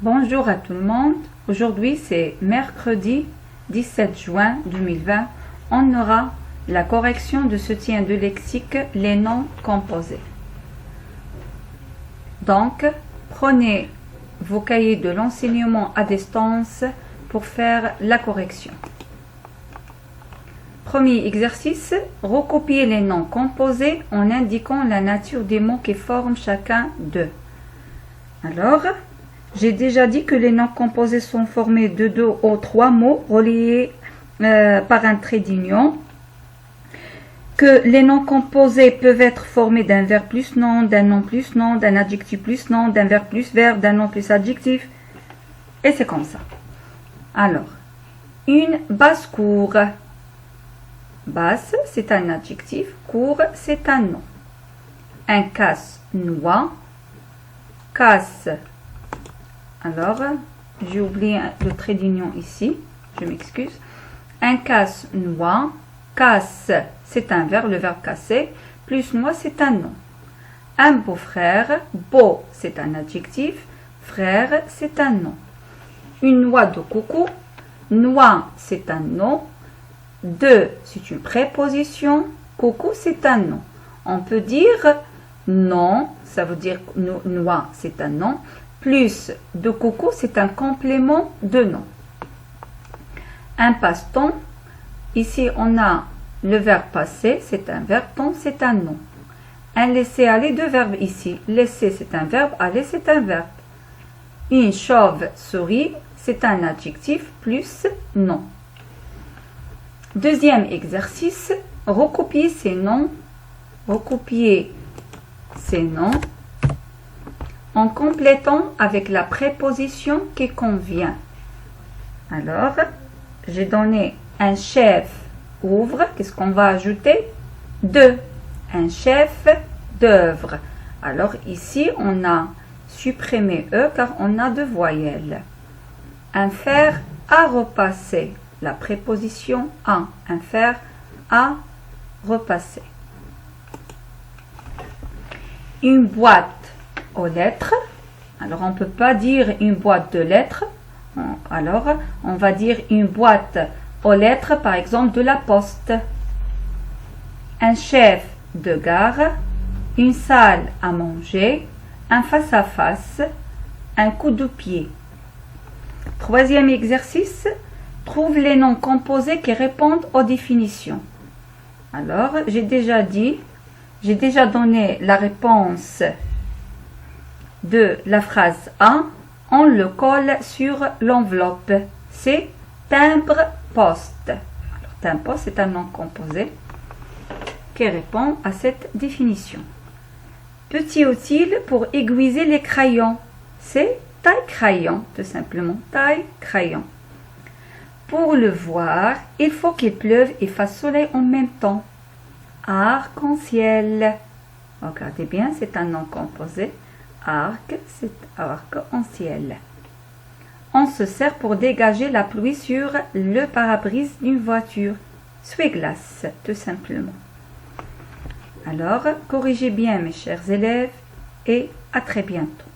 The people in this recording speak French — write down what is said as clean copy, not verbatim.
Bonjour à tout le monde. Aujourd'hui, c'est mercredi 17 juin 2020. On aura la correction de soutien de lexique les noms composés. Donc, prenez vos cahiers de l'enseignement à distance pour faire la correction. Premier exercice, recopier les noms composés en indiquant la nature des mots qui forment chacun d'eux. Alors, j'ai déjà dit que les noms composés sont formés de 2 ou 3 mots reliés par un trait d'union, que les noms composés peuvent être formés d'un verbe plus nom, d'un nom plus nom, d'un adjectif plus nom, d'un verbe plus verbe, d'un nom plus adjectif, et c'est comme ça. Alors, une basse-cour. Basse, c'est un adjectif, cour, c'est un nom. Un casse-noix, casse. Alors, j'ai oublié le trait d'union ici, je m'excuse. Un casse-noix, casse, c'est un verbe, le verbe casser, plus noix, c'est un nom. Un beau-frère, beau, c'est un adjectif, frère, c'est un nom. Une noix de coco, noix, c'est un nom. De, c'est une préposition, coco, c'est un nom. On peut dire nom, ça veut dire noix, c'est un nom. Plus de coco, c'est un complément de nom. Un passe-temps, ici on a le verbe passer, c'est un verbe, temps, c'est un nom. Un laisser-aller, deux verbes ici. Laisser, c'est un verbe, aller, c'est un verbe. Une chauve-souris, c'est un adjectif, plus nom. Deuxième exercice, recopier ces noms. Recopier ces noms en complétant avec la préposition qui convient. Alors, j'ai donné un chef ouvre. Qu'est-ce qu'on va ajouter? De. Un chef d'œuvre. Alors ici, on a supprimé E car on a 2 voyelles. Un fer à repasser. La préposition à. Un fer à repasser. Une boîte aux lettres. Alors, on ne peut pas dire une boîte de lettres. Alors, on va dire une boîte aux lettres, par exemple, de la poste. Un chef de gare, une salle à manger, un face-à-face, un coup de pied. Troisième exercice, trouve les noms composés qui répondent aux définitions. Alors, j'ai déjà donné la réponse de la phrase A. On le colle sur l'enveloppe. C'est timbre-poste. Alors, timbre-poste, c'est un nom composé qui répond à cette définition. Petit outil pour aiguiser les crayons. C'est taille-crayon, tout simplement. Taille-crayon. Pour le voir, il faut qu'il pleuve et fasse soleil en même temps. Arc-en-ciel. Regardez bien, c'est un nom composé. Arc, c'est arc-en-ciel. On se sert pour dégager la pluie sur le pare-brise d'une voiture. Essuie-glace, tout simplement. Alors, corrigez bien mes chers élèves et à très bientôt.